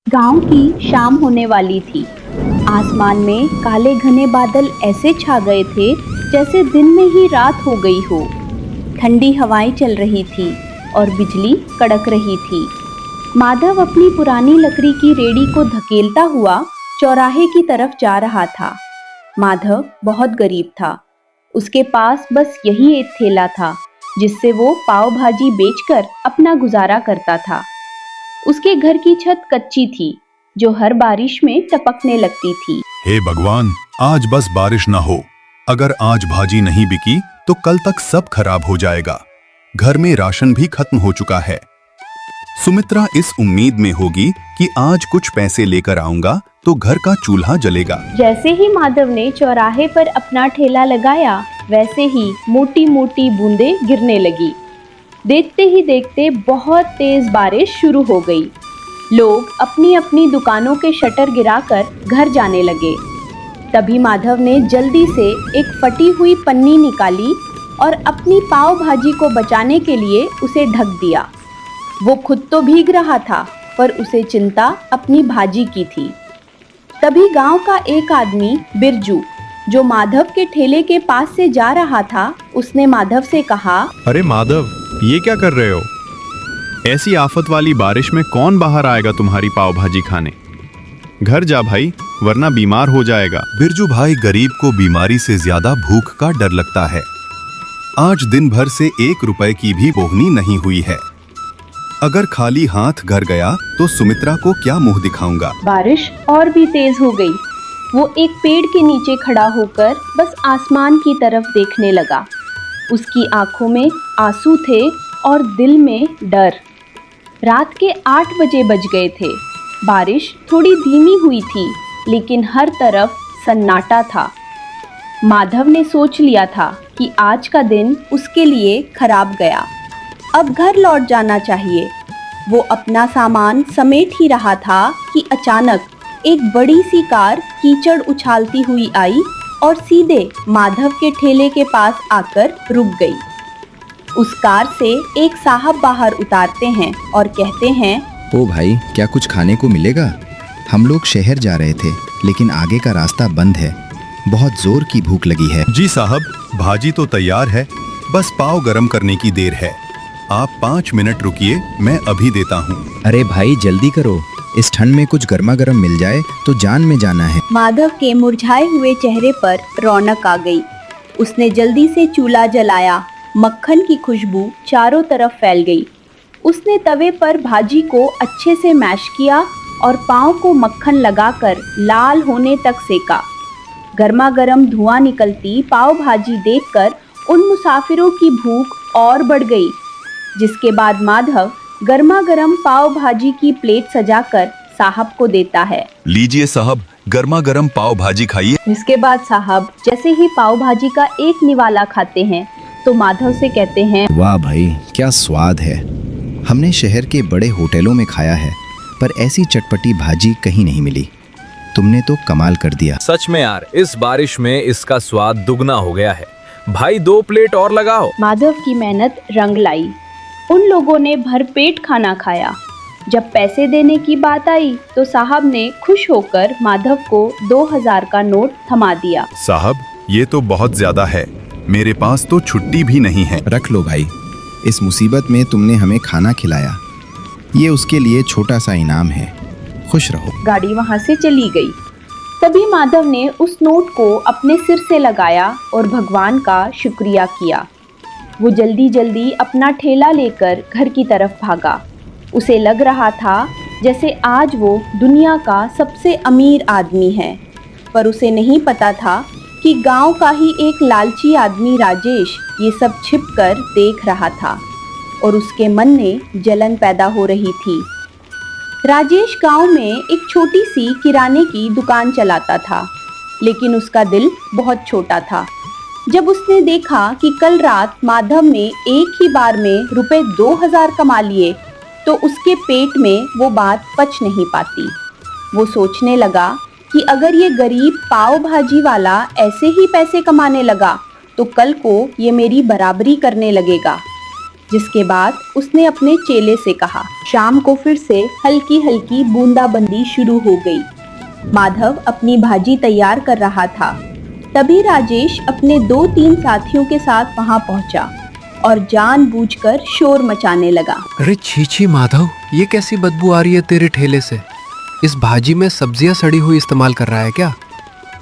गांव की शाम होने वाली थी। आसमान में काले घने बादल ऐसे छा गए थे जैसे दिन में ही रात हो गई हो। ठंडी हवाएं चल रही थी और बिजली कड़क रही थी। माधव अपनी पुरानी लकड़ी की रेडी को धकेलता हुआ चौराहे की तरफ जा रहा था। माधव बहुत गरीब था। उसके पास बस यही एक ठेला था जिससे वो पाव भाजी बेचकर अपना गुजारा करता था। उसके घर की छत कच्ची थी जो हर बारिश में टपकने लगती थी। हे भगवान, आज बस बारिश ना हो। अगर आज भाजी नहीं बिकी तो कल तक सब खराब हो जाएगा। घर में राशन भी खत्म हो चुका है। सुमित्रा इस उम्मीद में होगी कि आज कुछ पैसे लेकर आऊंगा तो घर का चूल्हा जलेगा। जैसे ही माधव ने चौराहे पर अपना ठेला लगाया, वैसे ही मोटी मोटी बूंदें गिरने लगी। देखते ही देखते बहुत तेज बारिश शुरू हो गई। लोग अपनी अपनी दुकानों के शटर गिराकर घर जाने लगे। तभी माधव ने जल्दी से एक फटी हुई पन्नी निकाली और अपनी पाव भाजी को बचाने के लिए उसे ढक दिया। वो खुद तो भीग रहा था, पर उसे चिंता अपनी भाजी की थी। तभी गांव का एक आदमी बिरजू, जो माधव के ठेले के पास से जा रहा था, उसने माधव से कहा, अरे माधव, ये क्या कर रहे हो? ऐसी आफत वाली बारिश में कौन बाहर आएगा तुम्हारी पाव भाजी खाने? घर जा भाई, वरना बीमार हो जाएगा। बिरजू भाई, गरीब को बीमारी से ज्यादा भूख का डर लगता है। आज दिन भर से 1 रुपए की भी बोहनी नहीं हुई है। अगर खाली हाथ घर गया तो सुमित्रा को क्या मुंह दिखाऊंगा। बारिश और भी तेज हो गई। वो एक पेड़ के नीचे खड़ा होकर बस आसमान की तरफ देखने लगा। उसकी आंखों में आंसू थे और दिल में डर। रात के 8 बजे बज गए थे। बारिश थोड़ी धीमी हुई थी, लेकिन हर तरफ सन्नाटा था। माधव ने सोच लिया था कि आज का दिन उसके लिए खराब गया। अब घर लौट जाना चाहिए। वो अपना सामान समेट ही रहा था कि अचानक एक बड़ी सी कार कीचड़ उछालती हुई आई और सीधे माधव के ठेले के पास आकर रुक गई। उस कार से एक साहब बाहर उतारते हैं और कहते हैं, ओ भाई, क्या कुछ खाने को मिलेगा? हम लोग शहर जा रहे थे, लेकिन आगे का रास्ता बंद है। बहुत जोर की भूख लगी है। जी साहब, भाजी तो तैयार है, बस पाव गरम करने की देर है। आप 5 मिनट रुकिए, मैं अभी देता हूँ। अरे भाई, जल्दी करो, इस ठंड में कुछ गर्मा गर्म मिल जाए तो जान में जाना है। माधव के मुरझाए हुए चेहरे पर रौनक आ गई। उसने जल्दी से चूल्हा जलाया। मक्खन की खुशबू चारों तरफ फैल गई। उसने तवे पर भाजी को अच्छे से मैश किया और पाव को मक्खन लगाकर लाल होने तक सेका। गर्मा गर्म धुआं निकलती पाव भाजी देखकर उन मुसाफिरों की भूख और बढ़ गई। जिसके बाद माधव गर्मा गर्म पाव भाजी की प्लेट सजाकर साहब को देता है। लीजिए साहब, गर्मा गर्म पाव भाजी खाइए। जिसके बाद साहब जैसे ही पाव भाजी का एक निवाला खाते हैं तो माधव से कहते हैं, वाह भाई, क्या स्वाद है। हमने शहर के बड़े होटलों में खाया है, पर ऐसी चटपटी भाजी कहीं नहीं मिली। तुमने तो कमाल कर दिया। सच में यार, इस बारिश में इसका स्वाद दुगना हो गया है। भाई 2 प्लेट और लगाओ। माधव की मेहनत रंग लाई। उन लोगों ने भरपेट खाना खाया। जब पैसे देने की बात आई तो साहब ने खुश होकर माधव को 2000 का नोट थमा दिया। साहब, ये तो बहुत ज्यादा है, मेरे पास तो छुट्टी भी नहीं है। रख लो भाई, इस मुसीबत में तुमने हमें खाना खिलाया, ये उसके लिए छोटा सा इनाम है। खुश रहो। गाड़ी वहां से चली गई। तभी माधव ने उस नोट को अपने सिर से लगाया और भगवान का शुक्रिया किया। वो जल्दी जल्दी अपना ठेला लेकर घर की तरफ भागा। उसे लग रहा था जैसे आज वो दुनिया का सबसे अमीर आदमी है, पर उसे नहीं पता था कि गांव का ही एक लालची आदमी राजेश ये सब छिपकर देख रहा था और उसके मन में जलन पैदा हो रही थी। राजेश गांव में एक छोटी सी किराने की दुकान चलाता था, लेकिन उसका दिल बहुत छोटा था। जब उसने देखा कि कल रात माधव ने एक ही बार में रुपए 2000 कमा लिए, तो उसके पेट में वो बात पच नहीं पाती। वो सोचने लगा कि अगर ये गरीब पाव भाजी वाला ऐसे ही पैसे कमाने लगा तो कल को ये मेरी बराबरी करने लगेगा। जिसके बाद उसने अपने चेले से कहा। शाम को फिर से हल्की हल्की बूंदाबंदी शुरू हो गई। माधव अपनी भाजी तैयार कर रहा था। तभी राजेश अपने 2-3 साथियों के साथ वहां पहुंचा और जानबूझकर शोर मचाने लगा। अरे छी छी माधव, ये कैसी बदबू आ रही है तेरे ठेले से? इस भाजी में सब्जियां सड़ी हुई इस्तेमाल कर रहा है क्या?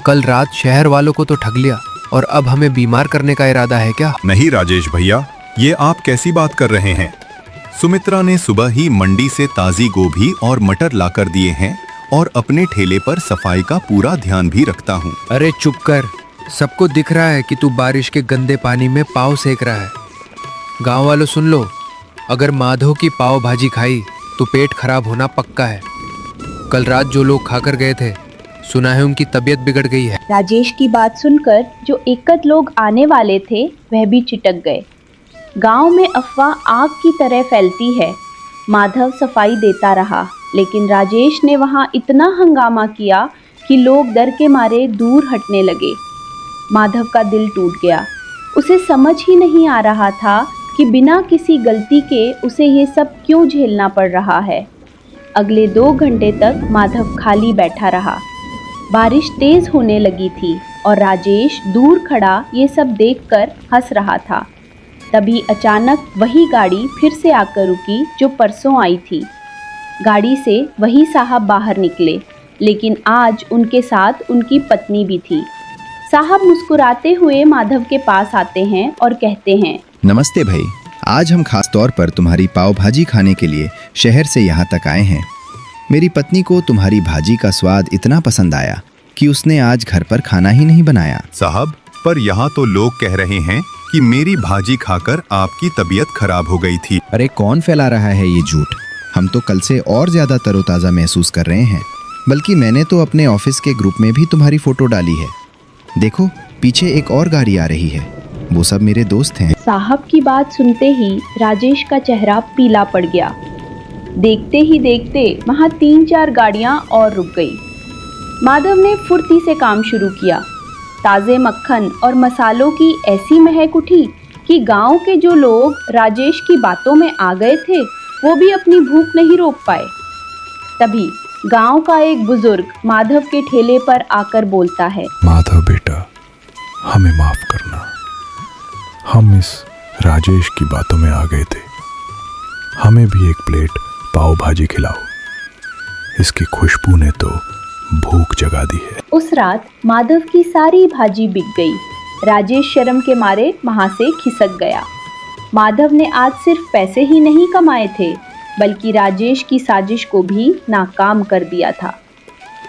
कल रात शहर वालों को तो ठग लिया और अब हमें बीमार करने का इरादा है क्या? नहीं राजेश भैया, ये आप कैसी बात कर रहे हैं? सुमित्रा ने सुबह ही मंडी से ताजी गोभी और मटर लाकर दिए हैं और अपने ठेले पर सफाई का पूरा ध्यान भी रखता हूँ। अरे चुप कर, सबको दिख रहा है कि तू बारिश के गंदे पानी में पाव सेक रहा है। गांव वालों सुन लो, अगर माधव की पाव भाजी खाई तो पेट खराब होना पक्का है। कल रात जो लोग खाकर गए थे, सुना है उनकी तबीयत बिगड़ गई है। राजेश की बात सुनकर जो एकद लोग आने वाले थे वह भी चिटक गए। गांव में अफवाह आग की तरह फैलती है। माधव सफाई देता रहा, लेकिन राजेश ने वहां इतना हंगामा किया कि लोग डर के मारे दूर हटने लगे। माधव का दिल टूट गया। उसे समझ ही नहीं आ रहा था कि बिना किसी गलती के उसे ये सब क्यों झेलना पड़ रहा है। अगले 2 घंटे तक माधव खाली बैठा रहा। बारिश तेज होने लगी थी और राजेश दूर खड़ा ये सब देखकर हंस रहा था। तभी अचानक वही गाड़ी फिर से आकर रुकी जो परसों आई थी। गाड़ी से वही साहब बाहर निकले, लेकिन आज उनके साथ उनकी पत्नी भी थी। साहब मुस्कुराते हुए माधव के पास आते हैं और कहते हैं, नमस्ते भाई, आज हम खास तौर पर तुम्हारी पाव भाजी खाने के लिए शहर से यहाँ तक आए हैं। मेरी पत्नी को तुम्हारी भाजी का स्वाद इतना पसंद आया कि उसने आज घर पर खाना ही नहीं बनाया। साहब, पर यहाँ तो लोग कह रहे हैं कि मेरी भाजी खाकर आपकी तबीयत खराब हो गई थी। अरे कौन फैला रहा है ये झूठ? हम तो कल से और ज्यादा तरोताजा महसूस कर रहे हैं। बल्कि मैंने तो अपने ऑफिस के ग्रुप में भी तुम्हारी फोटो डाली है। देखो, पीछे एक और गाड़ी आ रही है, वो सब मेरे दोस्त हैं। साहब की बात सुनते ही राजेश का चेहरा पीला पड़ गया। देखते ही देखते वहां 3-4 गाड़ियां और रुक गई। माधव ने फुर्ती से काम शुरू किया। ताज़े मक्खन और मसालों की ऐसी महक उठी कि गांव के जो लोग राजेश की बातों में आ गए थे वो भी अपनी भूख नहीं रोक पाए। तभी गांव का एक बुजुर्ग माधव के ठेले पर आकर बोलता है, माधव बेटा, हमें माफ करना, हम इस राजेश की बातों में आ गए थे। हमें भी एक प्लेट पाव भाजी खिलाओ, इसकी खुशबू ने तो भूख जगा दी है। उस रात माधव की सारी भाजी बिक गई। राजेश शर्म के मारे वहां से खिसक गया। माधव ने आज सिर्फ पैसे ही नहीं कमाए थे, बल्कि राजेश की साजिश को भी नाकाम कर दिया था।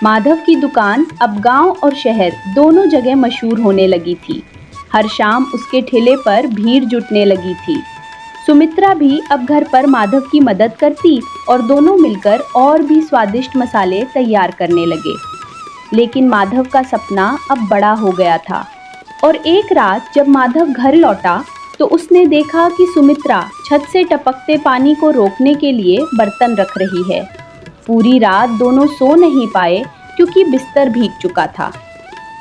माधव की दुकान अब गांव और शहर दोनों जगह मशहूर होने लगी थी। हर शाम उसके ठेले पर भीड़ जुटने लगी थी। सुमित्रा भी अब घर पर माधव की मदद करती और दोनों मिलकर और भी स्वादिष्ट मसाले तैयार करने लगे। लेकिन माधव का सपना अब बड़ा हो गया था और एक रात जब माधव घर लौटा तो उसने देखा कि सुमित्रा छत से टपकते पानी को रोकने के लिए बर्तन रख रही है। पूरी रात दोनों सो नहीं पाए क्योंकि बिस्तर भीग चुका था।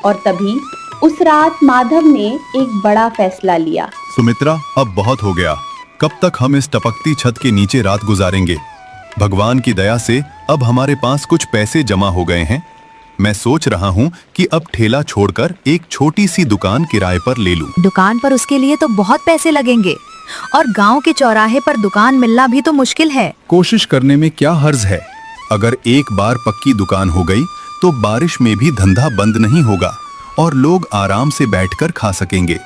और तभी उस रात माधव ने एक बड़ा फैसला लिया। सुमित्रा, अब बहुत हो गया। कब तक हम इस टपकती छत के नीचे रात गुजारेंगे? भगवान की दया से अब हमारे पास कुछ पैसे जमा हो गए हैं। मैं सोच रहा हूँ कि अब ठेला छोड़कर एक छोटी सी दुकान किराए पर ले लूं। दुकान पर उसके लिए तो बहुत पैसे लगेंगे और गांव के चौराहे पर दुकान मिलना भी तो मुश्किल है। कोशिश करने में क्या हर्ज है? अगर एक बार पक्की दुकान हो गई तो बारिश में भी धंधा बंद नहीं होगा और लोग आराम से बैठकर खा सकेंगे।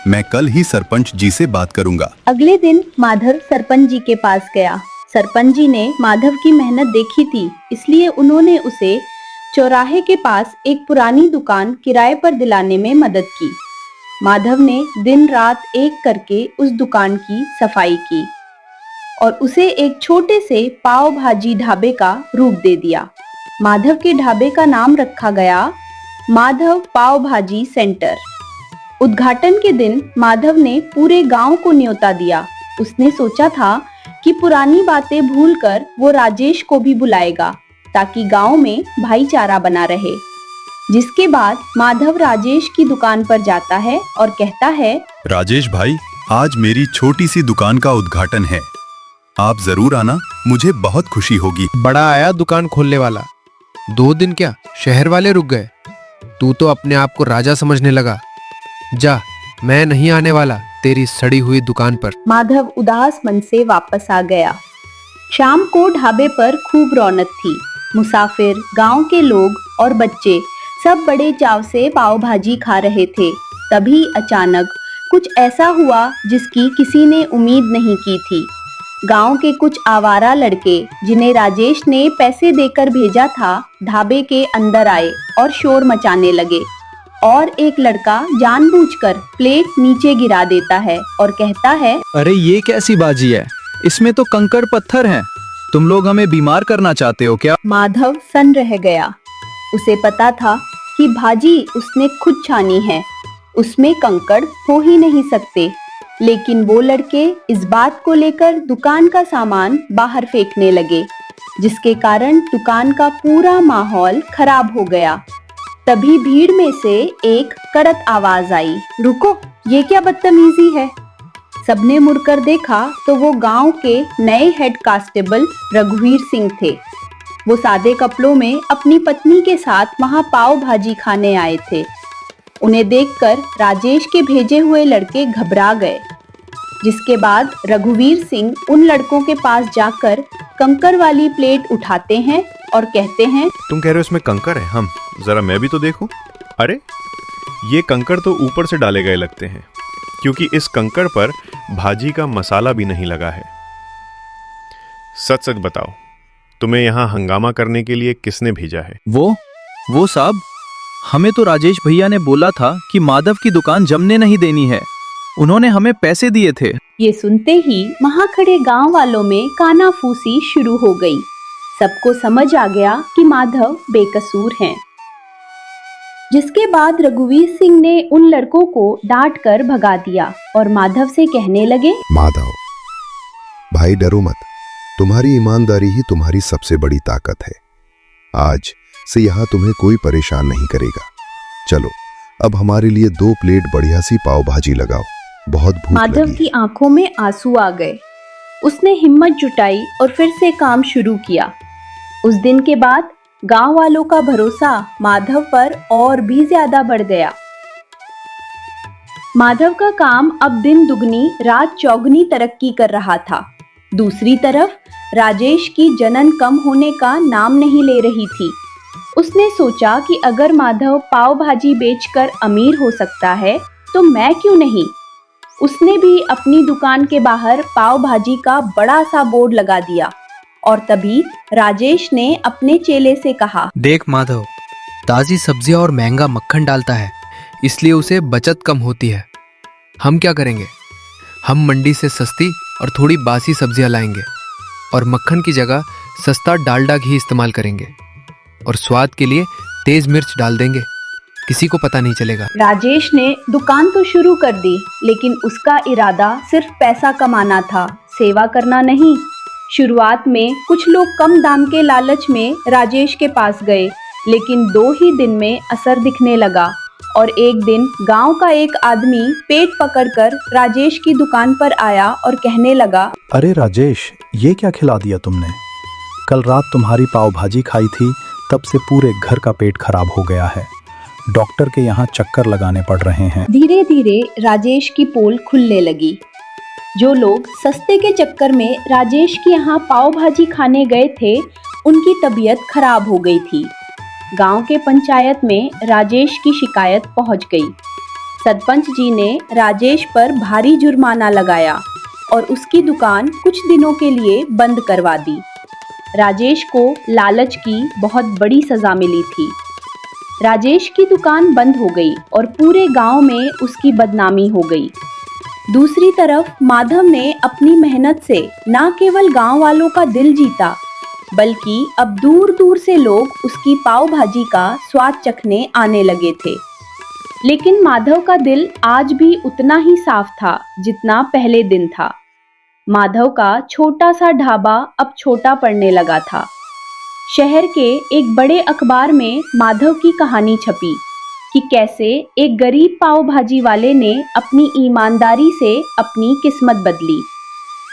मैं कल ही सरपंच जी से बात करूंगा। अगले दिन माधव सरपंच जी के पास गया। सरपंच जी ने माधव की मेहनत देखी थी, इसलिए उन्होंने उसे चौराहे के पास एक पुरानी दुकान किराए पर दिलाने में मदद की। माधव ने दिन रात एक करके उस दुकान की सफाई की और उसे एक छोटे से पाव भाजी ढाबे का रूप दे दिया। माधव के ढाबे का नाम रखा गया माधव पाव भाजी सेंटर। उद्घाटन के दिन माधव ने पूरे गांव को न्योता दिया। उसने सोचा था कि पुरानी बातें भूलकर वो राजेश को भी बुलाएगा ताकि गांव में भाईचारा बना रहे। जिसके बाद माधव राजेश की दुकान पर जाता है और कहता है, राजेश भाई, आज मेरी छोटी सी दुकान का उद्घाटन है। आप जरूर आना, मुझे बहुत खुशी होगी। बड़ा आया दुकान खोलने वाला। 2 दिन क्या, शहर वाले रुक गए। तू तो अपने आप को राजा समझने लगा। जा, मैं नहीं आने वाला तेरी सड़ी हुई दुकान पर। माधव उदास मन से वापस आ गया। शाम को ढाबे पर खूब रौनक थी। मुसाफिर, गांव के लोग और बच्चे सब बड़े चाव से पाव भाजी खा रहे थे। तभी अचानक कुछ ऐसा हुआ जिसकी किसी ने उम्मीद नहीं की थी। गांव के कुछ आवारा लड़के, जिन्हें राजेश ने पैसे देकर भेजा था, ढाबे के अंदर आए और शोर मचाने लगे। और एक लड़का जानबूझकर प्लेट नीचे गिरा देता है और कहता है, अरे ये कैसी बाजी है, इसमें तो कंकड़ पत्थर हैं। तुम लोग हमें बीमार करना चाहते हो क्या? माधव सन रह गया। उसे पता था कि भाजी उसने खुद छानी है, उसमें कंकड़ हो ही नहीं सकते। लेकिन वो लड़के इस बात को लेकर दुकान का सामान बाहर फेंकने लगे, जिसके कारण दुकान का पूरा माहौल खराब हो गया। तभी भीड़ में से एक कड़क आवाज आई, रुको, ये क्या बदतमीजी है। सबने मुड़कर देखा तो वो गांव के नए हेड कांस्टेबल रघुवीर सिंह थे। वो सादे कपड़ों में अपनी पत्नी के साथ वहां पाव भाजी खाने आए थे। उन्हें देखकर राजेश के भेजे हुए लड़के घबरा गए, जिसके बाद रघुवीर सिंह उन लड़कों के पास जाकर कंकड़ वाली प्लेट उठाते हैं और कहते हैं, तुम कह रहे हो इसमें कंकड़ है? हम जरा मैं भी तो देखूं। अरे ये कंकड़ तो ऊपर से डाले गए लगते हैं, क्योंकि इस कंकड़ पर भाजी का मसाला भी नहीं लगा है। सच सच बताओ, तुम्हें यहाँ हंगामा करने के लिए किसने भेजा है? वो साहब, हमें तो राजेश भैया ने बोला था कि माधव की दुकान जमने नहीं देनी है। उन्होंने हमें पैसे दिए थे। ये सुनते ही वहां खड़े गांव वालों में कानाफूसी शुरू हो गई। सबको समझ आ गया कि माधव बेकसूर हैं। जिसके बाद रघुवीर सिंह ने उन लड़कों को डांट कर भगा दिया और माधव से कहने लगे, माधव भाई डरो मत, तुम्हारी ईमानदारी ही तुम्हारी सबसे बड़ी ताकत है। आज से यहाँ तुम्हें कोई परेशान नहीं करेगा। चलो अब हमारे लिए 2 प्लेट बढ़िया सी पाव भाजी लगाओ, बहुत भूख माधव लगी की है। आंखों में आंसू आ गए। उसने हिम्मत जुटाई और फिर से काम शुरू किया। उस दिन के बाद गांव वालों का भरोसा माधव पर और भी ज्यादा बढ़ गया। माधव का काम अब दिन दुगनी रात चौगनी तरक्की कर रहा था। दूसरी तरफ राजेश की जनन कम होने का नाम नहीं ले रही थी। उसने सोचा कि अगर माधव पाव भाजी बेचकर अमीर हो सकता है तो मैं क्यों नहीं। उसने भी अपनी दुकान के बाहर पाव भाजी का बड़ा सा बोर्ड लगा दिया और तभी राजेश ने अपने चेले से कहा, देख माधव, ताजी सब्जियां और महंगा मक्खन डालता है, इसलिए उसे बचत कम होती है। हम क्या करेंगे? हम मंडी से सस्ती और थोड़ी बासी सब्जियां लाएंगे और मक्खन की जगह सस्ता डालडा घी इस्तेमाल करेंगे और स्वाद के लिए तेज मिर्च डाल देंगे, किसी को पता नहीं चलेगा। राजेश ने दुकान तो शुरू कर दी, लेकिन उसका इरादा सिर्फ पैसा कमाना था, सेवा करना नहीं। शुरुआत में कुछ लोग कम दाम के लालच में राजेश के पास गए, लेकिन 2 ही दिन में असर दिखने लगा और एक दिन गांव का एक आदमी पेट पकड़कर राजेश की दुकान पर आया और कहने लगा, अरे राजेश, ये क्या खिला दिया तुमने? कल रात तुम्हारी पाव भाजी खाई थी, तब से पूरे घर का पेट खराब हो गया है। डॉक्टर के यहाँ चक्कर लगाने पड़ रहे हैं। धीरे धीरे राजेश की पोल खुलने लगी। जो लोग सस्ते के चक्कर में राजेश के यहाँ पाव भाजी खाने गए थे, उनकी तबीयत खराब हो गई थी। गांव के पंचायत में राजेश की शिकायत पहुंच गई। सरपंच जी ने राजेश पर भारी जुर्माना लगाया और उसकी दुकान कुछ दिनों के लिए बंद करवा दी। राजेश को लालच की बहुत बड़ी सजा मिली थी। राजेश की दुकान बंद हो गई और पूरे गांव में उसकी बदनामी हो गई। दूसरी तरफ माधव ने अपनी मेहनत से न केवल गांव वालों का दिल जीता, बल्कि अब दूर दूर से लोग उसकी पाव भाजी का स्वाद चखने आने लगे थे। लेकिन माधव का दिल आज भी उतना ही साफ था जितना पहले दिन था। माधव का छोटा सा ढाबा अब छोटा पड़ने लगा था। शहर के एक बड़े अखबार में माधव की कहानी छपी कि कैसे एक गरीब पाव भाजी वाले ने अपनी ईमानदारी से अपनी किस्मत बदली।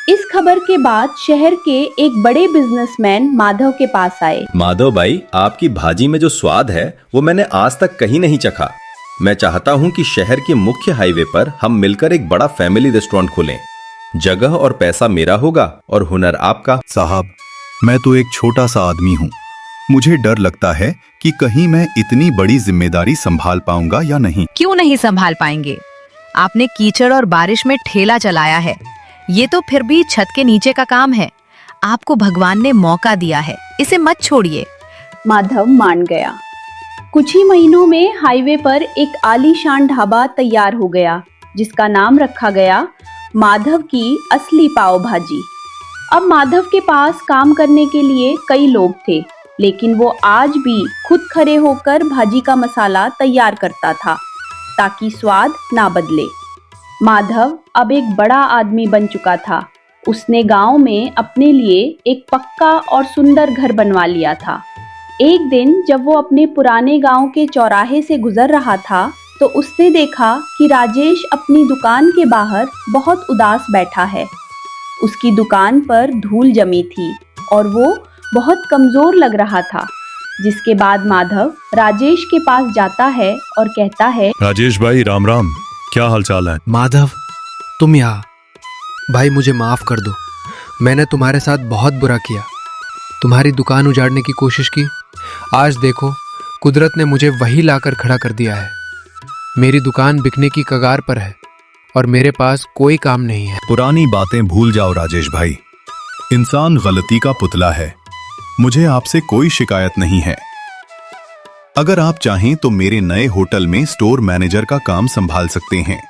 इस खबर के बाद शहर के एक बड़े बिजनेसमैन माधव के पास आए। माधव भाई, आपकी भाजी में जो स्वाद है वो मैंने आज तक कहीं नहीं चखा। मैं चाहता हूँ कि शहर के मुख्य हाईवे पर हम मिलकर एक बड़ा फैमिली रेस्टोरेंट खोलें। जगह और पैसा मेरा होगा और हुनर आपका। साहब, मैं तो एक छोटा सा आदमी हूँ। मुझे डर लगता है कि कहीं मैं इतनी बड़ी जिम्मेदारी संभाल पाऊंगा या नहीं। क्यों नहीं संभाल पाएंगे? आपने कीचड़ और बारिश में ठेला चलाया है, ये तो फिर भी छत के नीचे का काम है। आपको भगवान ने मौका दिया है, इसे मत छोड़िए। माधव मान गया। कुछ ही महीनों में हाईवे पर एक आलीशान ढाबा तैयार हो गया, जिसका नाम रखा गया माधव की असली पाव भाजी। अब माधव के पास काम करने के लिए कई लोग थे, लेकिन वो आज भी खुद खड़े होकर भाजी का मसाला तैयार करता था ताकि स्वाद ना बदले। माधव अब एक बड़ा आदमी बन चुका था। उसने गांव में अपने लिए एक पक्का और सुंदर घर बनवा लिया था। एक दिन जब वो अपने पुराने गांव के चौराहे से गुजर रहा था, तो उसने देखा कि राजेश अपनी दुकान के बाहर बहुत उदास बैठा है। उसकी दुकान पर धूल जमी थी और वो बहुत कमजोर लग रहा था। जिसके बाद माधव राजेश के पास जाता है और कहता है, राजेश भाई, राम राम, क्या हालचाल है? माधव, तुम यहाँ। भाई मुझे माफ कर दो, मैंने तुम्हारे साथ बहुत बुरा किया, तुम्हारी दुकान उजाड़ने की कोशिश की। आज देखो, कुदरत ने मुझे वही लाकर खड़ा कर दिया है। मेरी दुकान बिकने की कगार पर है और मेरे पास कोई काम नहीं है। पुरानी बातें भूल जाओ राजेश भाई। इंसान गलती का पुतला है। मुझे आपसे कोई शिकायत नहीं है। अगर आप चाहें तो मेरे नए होटल में स्टोर मैनेजर का काम संभाल सकते हैं।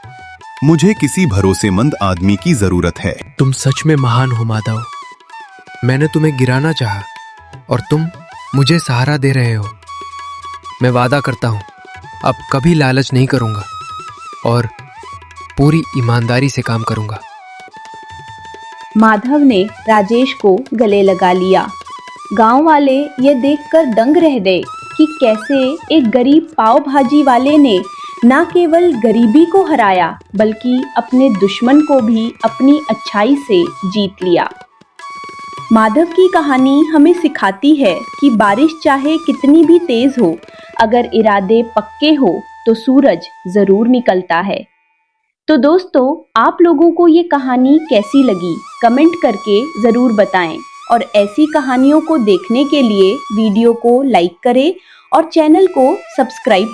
मुझे किसी भरोसेमंद आदमी की जरूरत है। तुम सच में महान हो माधव। मैंने तुम्हें गिराना चाहा और तुम मुझे सहारा दे रहे हो। मैं वादा करता हूं, अब कभी लालच नहीं करूंगा और पूरी ईमानदारी से काम करूंगा। माधव ने राजेश को गले लगा लिया। गांव वाले ये देखकर दंग रह गए कि कैसे एक गरीब पाव भाजी वाले ने न केवल गरीबी को हराया, बल्कि अपने दुश्मन को भी अपनी अच्छाई से जीत लिया। माधव की कहानी हमें सिखाती है कि बारिश चाहे कितनी भी तेज हो, अगर इरादे पक्के हो तो सूरज जरूर निकलता है। तो दोस्तों, आप लोगों को ये कहानी कैसी लगी, कमेंट करके जरूर बताएं और ऐसी कहानियों को देखने के लिए वीडियो को लाइक करें और चैनल को सब्सक्राइब